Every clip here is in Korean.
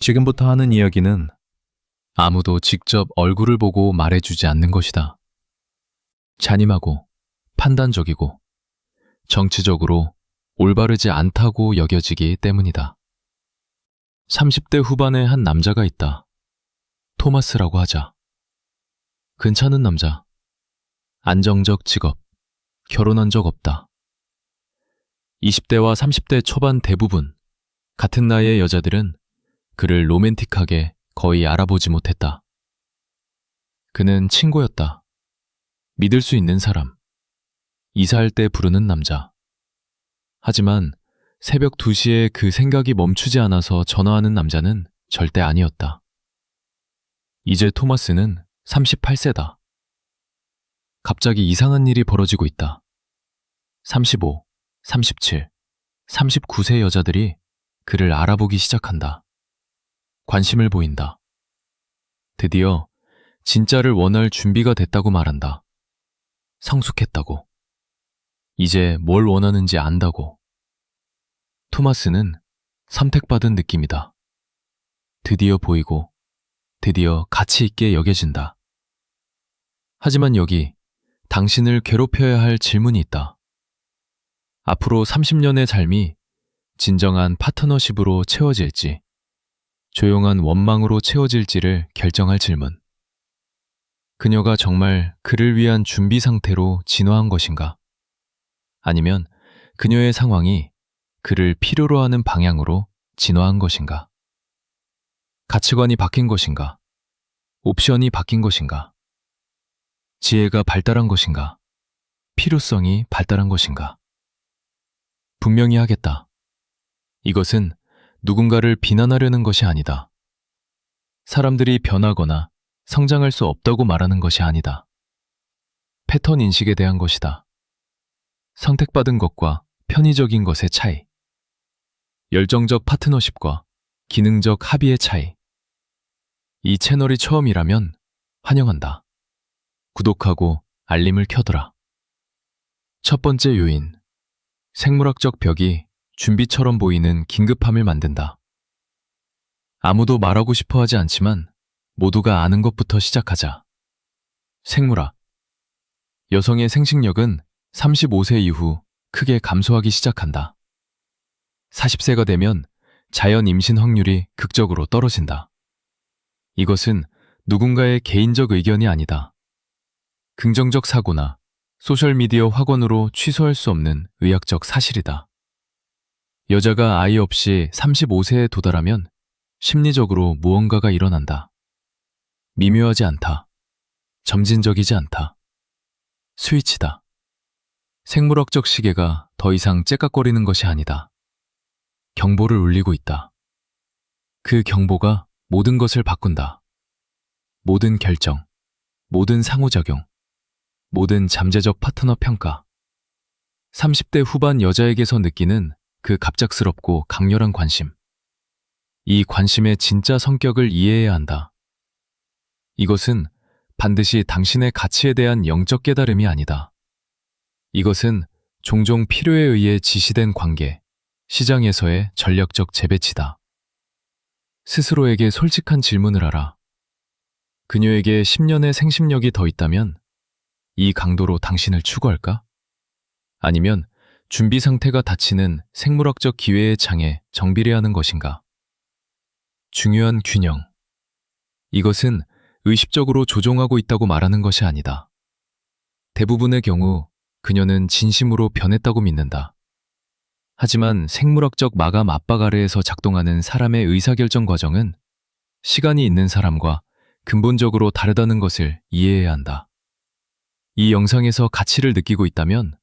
지금부터 하는 이야기는 아무도 직접 얼굴을 보고 말해주지 않는 것이다. 잔인하고 판단적이고 정치적으로 올바르지 않다고 여겨지기 때문이다. 30대 후반의 한 남자가 있다. 토마스라고 하자. 괜찮은 남자. 안정적 직업. 결혼한 적 없다. 20대와 30대 초반 대부분 같은 나이의 여자들은 그를 로맨틱하게 거의 알아보지 못했다. 그는 친구였다. 믿을 수 있는 사람. 이사할 때 부르는 남자. 하지만 새벽 2시에 그 생각이 멈추지 않아서 전화하는 남자는 절대 아니었다. 이제 토마스는 38세다. 갑자기 이상한 일이 벌어지고 있다. 35, 37, 39세 여자들이 그를 알아보기 시작한다. 관심을 보인다. 드디어 진짜를 원할 준비가 됐다고 말한다. 성숙했다고. 이제 뭘 원하는지 안다고. 토마스는 선택받은 느낌이다. 드디어 보이고 드디어 가치 있게 여겨진다. 하지만 여기 당신을 괴롭혀야 할 질문이 있다. 앞으로 30년의 삶이 진정한 파트너십으로 채워질지, 조용한 원망으로 채워질지를 결정할 질문. 그녀가 정말 그를 위한 준비 상태로 진화한 것인가? 아니면 그녀의 상황이 그를 필요로 하는 방향으로 진화한 것인가? 가치관이 바뀐 것인가? 옵션이 바뀐 것인가? 지혜가 발달한 것인가? 필요성이 발달한 것인가? 분명히 하겠다. 이것은 누군가를 비난하려는 것이 아니다. 사람들이 변하거나 성장할 수 없다고 말하는 것이 아니다. 패턴 인식에 대한 것이다. 선택받은 것과 편의적인 것의 차이. 열정적 파트너십과 기능적 합의의 차이. 이 채널이 처음이라면 환영한다. 구독하고 알림을 켜둬라. 첫 번째 요인. 생물학적 벽이 준비처럼 보이는 긴급함을 만든다. 아무도 말하고 싶어 하지 않지만 모두가 아는 것부터 시작하자. 생물학. 여성의 생식력은 35세 이후 크게 감소하기 시작한다. 40세가 되면 자연 임신 확률이 극적으로 떨어진다. 이것은 누군가의 개인적 의견이 아니다. 긍정적 사고나 소셜미디어 확언으로 취소할 수 없는 의학적 사실이다. 여자가 아이 없이 35세에 도달하면 심리적으로 무언가가 일어난다. 미묘하지 않다. 점진적이지 않다. 스위치다. 생물학적 시계가 더 이상 째깍거리는 것이 아니다. 경보를 울리고 있다. 그 경보가 모든 것을 바꾼다. 모든 결정, 모든 상호작용, 모든 잠재적 파트너 평가. 30대 후반 여자에게서 느끼는 그 갑작스럽고 강렬한 관심. 이 관심의 진짜 성격을 이해해야 한다. 이것은 반드시 당신의 가치에 대한 영적 깨달음이 아니다. 이것은 종종 필요에 의해 지시된 관계, 시장에서의 전략적 재배치다. 스스로에게 솔직한 질문을 하라. 그녀에게 10년의 생식력이 더 있다면 이 강도로 당신을 추구할까? 아니면 준비 상태가 닫히는 생물학적 기회의 창에 정비례 하는 것인가? 중요한 균형. 이것은 의식적으로 조종하고 있다고 말하는 것이 아니다. 대부분의 경우 그녀는 진심으로 변했다고 믿는다. 하지만 생물학적 마감 압박 아래에서 작동하는 사람의 의사결정 과정은 시간이 있는 사람과 근본적으로 다르다는 것을 이해해야 한다. 이 영상에서 가치를 느끼고 있다면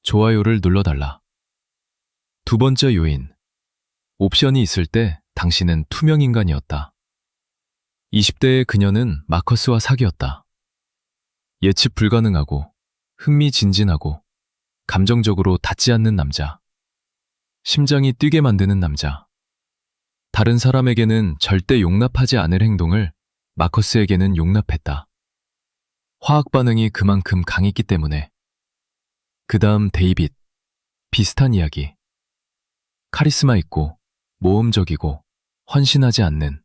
좋아요를 눌러달라. 두 번째 요인. 옵션이 있을 때 당신은 투명 인간이었다. 20대의 그녀는 마커스와 사귀었다. 예측 불가능하고 흥미진진하고 감정적으로 닿지 않는 남자. 심장이 뛰게 만드는 남자. 다른 사람에게는 절대 용납하지 않을 행동을 마커스에게는 용납했다. 화학 반응이 그만큼 강했기 때문에. 그 다음 데이빗. 비슷한 이야기. 카리스마 있고 모험적이고 헌신하지 않는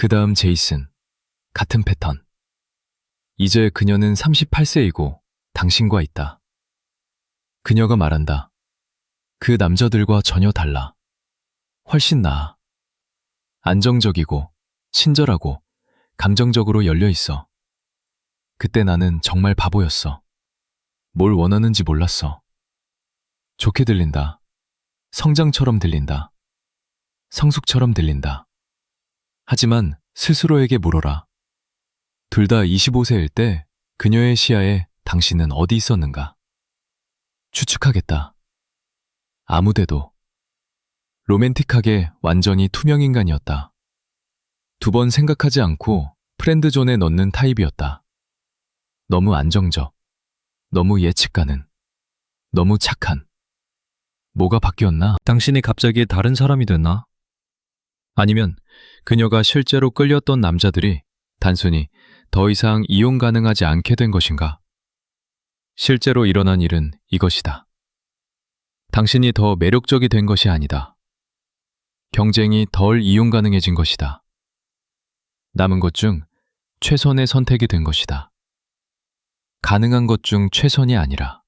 그 다음 제이슨. 같은 패턴. 이제 그녀는 38세이고 당신과 있다. 그녀가 말한다. 그 남자들과 전혀 달라. 훨씬 나아. 안정적이고 친절하고 감정적으로 열려 있어. 그때 나는 정말 바보였어. 뭘 원하는지 몰랐어. 좋게 들린다. 성장처럼 들린다. 성숙처럼 들린다. 하지만 스스로에게 물어라. 둘 다 25세일 때 그녀의 시야에 당신은 어디 있었는가? 추측하겠다. 아무데도. 로맨틱하게 완전히 투명 인간이었다. 두 번 생각하지 않고 프렌드존에 넣는 타입이었다. 너무 안정적, 너무 예측 가능, 너무 착한. 뭐가 바뀌었나? 당신이 갑자기 다른 사람이 됐나? 아니면 그녀가 실제로 끌렸던 남자들이 단순히 더 이상 이용 가능하지 않게 된 것인가? 실제로 일어난 일은 이것이다. 당신이 더 매력적이 된 것이 아니다. 경쟁이 덜 이용 가능해진 것이다. 남은 것 중 최선의 선택이 된 것이다. 가능한 것 중 최선이 아니라.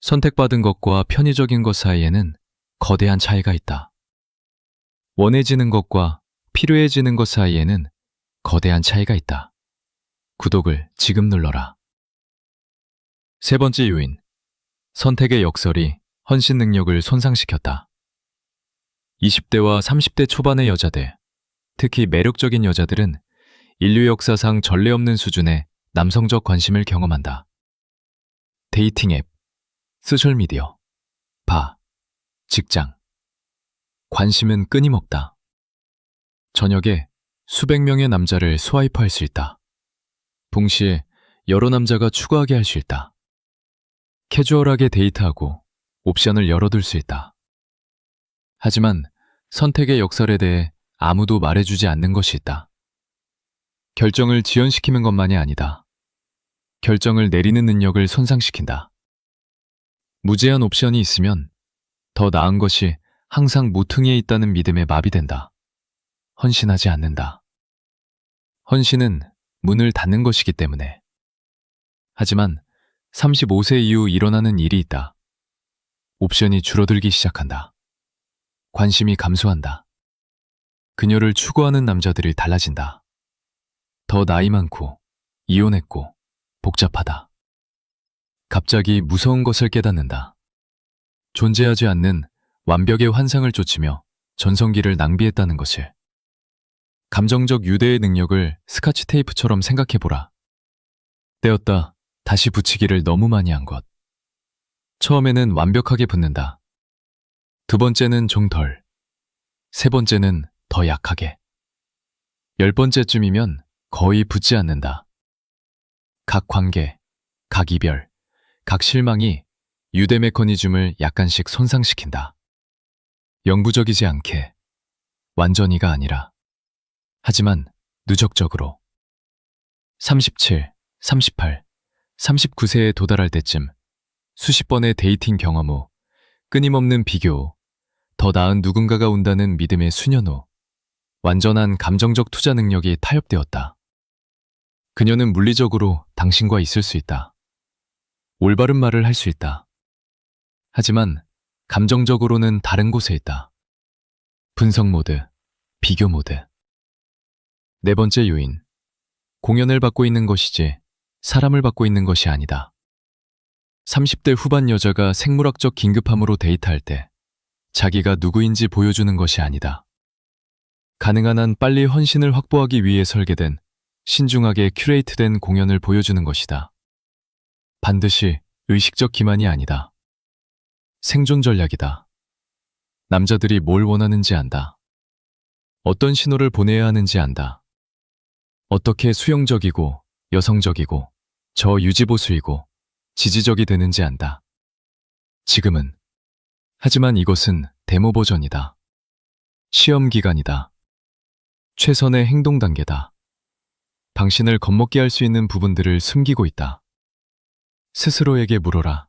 선택받은 것과 편의적인 것 사이에는 거대한 차이가 있다. 원해지는 것과 필요해지는 것 사이에는 거대한 차이가 있다. 구독을 지금 눌러라. 세 번째 요인. 선택의 역설이 헌신 능력을 손상시켰다. 20대와 30대 초반의 여자들, 특히 매력적인 여자들은 인류 역사상 전례 없는 수준의 남성적 관심을 경험한다. 데이팅 앱, 소셜미디어, 바, 직장. 관심은 끊임없다. 저녁에 수백 명의 남자를 스와이프할 수 있다. 동시에 여러 남자가 추구하게 할 수 있다. 캐주얼하게 데이트하고 옵션을 열어둘 수 있다. 하지만 선택의 역설에 대해 아무도 말해주지 않는 것이 있다. 결정을 지연시키는 것만이 아니다. 결정을 내리는 능력을 손상시킨다. 무제한 옵션이 있으면 더 나은 것이 항상 모퉁이에 있다는 믿음에 마비된다. 헌신하지 않는다. 헌신은 문을 닫는 것이기 때문에. 하지만 35세 이후 일어나는 일이 있다. 옵션이 줄어들기 시작한다. 관심이 감소한다. 그녀를 추구하는 남자들이 달라진다. 더 나이 많고, 이혼했고, 복잡하다. 갑자기 무서운 것을 깨닫는다. 존재하지 않는 완벽의 환상을 쫓으며 전성기를 낭비했다는 것을. 감정적 유대의 능력을 스카치 테이프처럼 생각해보라. 떼었다 다시 붙이기를 너무 많이 한 것. 처음에는 완벽하게 붙는다. 두 번째는 좀 덜. 세 번째는 더 약하게. 10번째쯤이면 거의 붙지 않는다. 각 관계, 각 이별, 각 실망이 유대 메커니즘을 약간씩 손상시킨다. 영구적이지 않게, 완전히가 아니라. 하지만 누적적으로. 37, 38, 39세에 도달할 때쯤 수십 번의 데이팅 경험 후, 끊임없는 비교 후, 더 나은 누군가가 온다는 믿음의 수년 후, 완전한 감정적 투자 능력이 타협되었다. 그녀는 물리적으로 당신과 있을 수 있다. 올바른 말을 할 수 있다. 하지만 감정적으로는 다른 곳에 있다. 분석 모드, 비교 모드. 네 번째 요인. 공연을 받고 있는 것이지 사람을 받고 있는 것이 아니다. 30대 후반 여자가 생물학적 긴급함으로 데이트할 때 자기가 누구인지 보여주는 것이 아니다. 가능한 한 빨리 헌신을 확보하기 위해 설계된 신중하게 큐레이트된 공연을 보여주는 것이다. 반드시 의식적 기만이 아니다. 생존 전략이다. 남자들이 뭘 원하는지 안다. 어떤 신호를 보내야 하는지 안다. 어떻게 수용적이고 여성적이고 저유지보수이고 지지적이 되는지 안다. 지금은. 하지만 이것은 데모 버전이다. 시험 기간이다. 최선의 행동 단계다. 당신을 겁먹게 할 수 있는 부분들을 숨기고 있다. 스스로에게 물어라.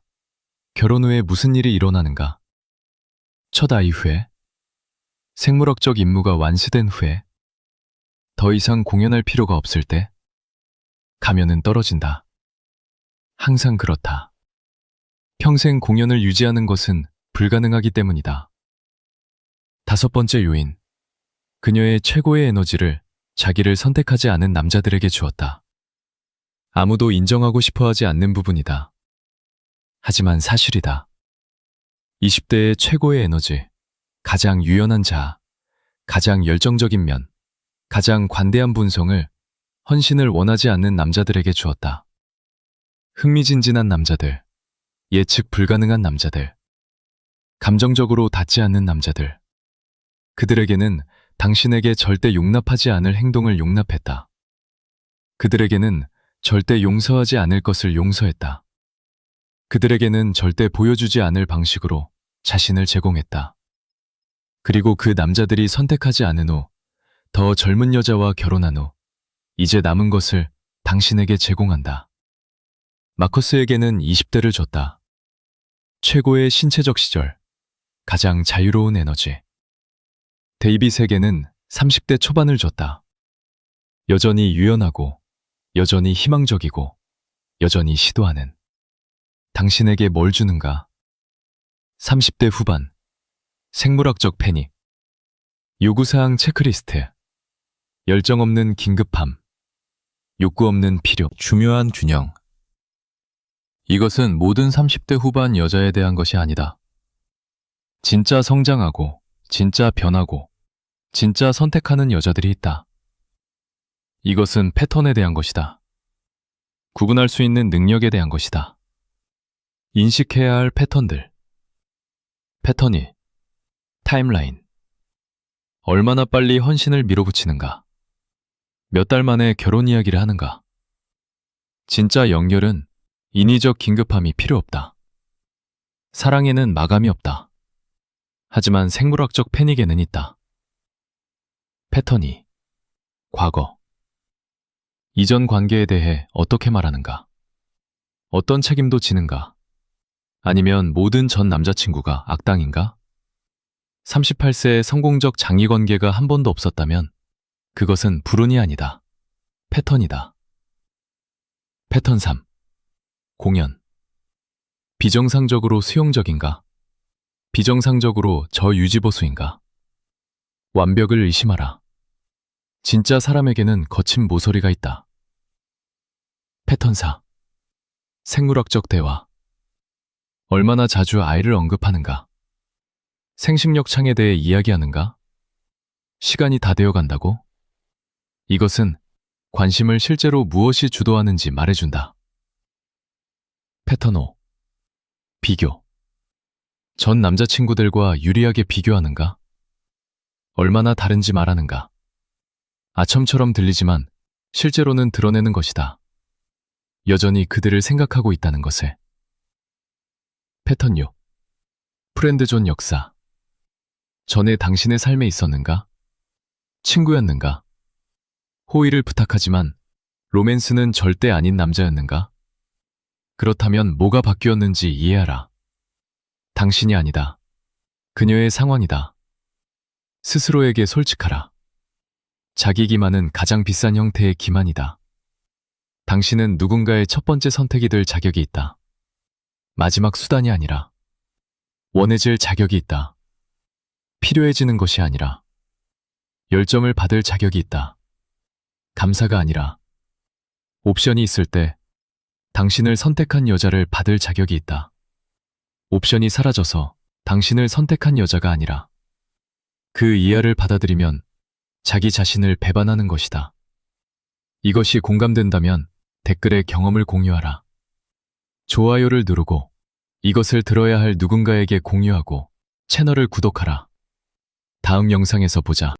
결혼 후에 무슨 일이 일어나는가? 첫 아이 후에? 생물학적 임무가 완수된 후에? 더 이상 공연할 필요가 없을 때 가면은 떨어진다. 항상 그렇다. 평생 공연을 유지하는 것은 불가능하기 때문이다. 5번째 요인. 그녀의 최고의 에너지를 자기를 선택하지 않은 남자들에게 주었다. 아무도 인정하고 싶어 하지 않는 부분이다. 하지만 사실이다. 20대의 최고의 에너지, 가장 유연한 자아, 가장 열정적인 면, 가장 관대한 본성을 헌신을 원하지 않는 남자들에게 주었다. 흥미진진한 남자들, 예측 불가능한 남자들, 감정적으로 닿지 않는 남자들. 그들에게는 당신에게 절대 용납하지 않을 행동을 용납했다. 그들에게는 절대 용서하지 않을 것을 용서했다. 그들에게는 절대 보여주지 않을 방식으로 자신을 제공했다. 그리고 그 남자들이 선택하지 않은 후, 더 젊은 여자와 결혼한 후, 이제 남은 것을 당신에게 제공한다. 마커스에게는 20대를 줬다. 최고의 신체적 시절, 가장 자유로운 에너지. 데이빗에게는 30대 초반을 줬다. 여전히 유연하고, 여전히 희망적이고, 여전히 시도하는. 당신에게 뭘 주는가? 30대 후반, 생물학적 패닉, 요구사항 체크리스트, 열정 없는 긴급함, 욕구 없는 필요, 중요한 균형. 이것은 모든 30대 후반 여자에 대한 것이 아니다. 진짜 성장하고, 진짜 변하고, 진짜 선택하는 여자들이 있다. 이것은 패턴에 대한 것이다. 구분할 수 있는 능력에 대한 것이다. 인식해야 할 패턴들. 패턴이 타임라인. 얼마나 빨리 헌신을 밀어붙이는가? 몇 달 만에 결혼 이야기를 하는가? 진짜 연결은 인위적 긴급함이 필요 없다. 사랑에는 마감이 없다. 하지만 생물학적 패닉에는 있다. 패턴이 과거. 이전 관계에 대해 어떻게 말하는가? 어떤 책임도 지는가? 아니면 모든 전 남자친구가 악당인가? 38세의 성공적 장기관계가 한 번도 없었다면 그것은 불운이 아니다. 패턴이다. 패턴 3. 공연. 비정상적으로 수용적인가? 비정상적으로 저유지보수인가? 완벽을 의심하라. 진짜 사람에게는 거친 모서리가 있다. 패턴 4. 생물학적 대화. 얼마나 자주 아이를 언급하는가? 생식력 창에 대해 이야기하는가? 시간이 다 되어 간다고? 이것은 관심을 실제로 무엇이 주도하는지 말해준다. 패턴 5. 비교. 전 남자친구들과 유리하게 비교하는가? 얼마나 다른지 말하는가? 아첨처럼 들리지만 실제로는 드러내는 것이다. 여전히 그들을 생각하고 있다는 것을. 패턴 6. 프렌드존 역사. 전에 당신의 삶에 있었는가? 친구였는가? 호의를 부탁하지만 로맨스는 절대 아닌 남자였는가? 그렇다면 뭐가 바뀌었는지 이해하라. 당신이 아니다. 그녀의 상황이다. 스스로에게 솔직하라. 자기 기만은 가장 비싼 형태의 기만이다. 당신은 누군가의 첫 번째 선택이 될 자격이 있다. 마지막 수단이 아니라 원해질 자격이 있다. 필요해지는 것이 아니라 열정을 받을 자격이 있다. 감사가 아니라 옵션이 있을 때 당신을 선택한 여자를 받을 자격이 있다. 옵션이 사라져서 당신을 선택한 여자가 아니라 그 이하를 받아들이면 자기 자신을 배반하는 것이다. 이것이 공감된다면 댓글에 경험을 공유하라. 좋아요를 누르고 이것을 들어야 할 누군가에게 공유하고 채널을 구독하라. 다음 영상에서 보자.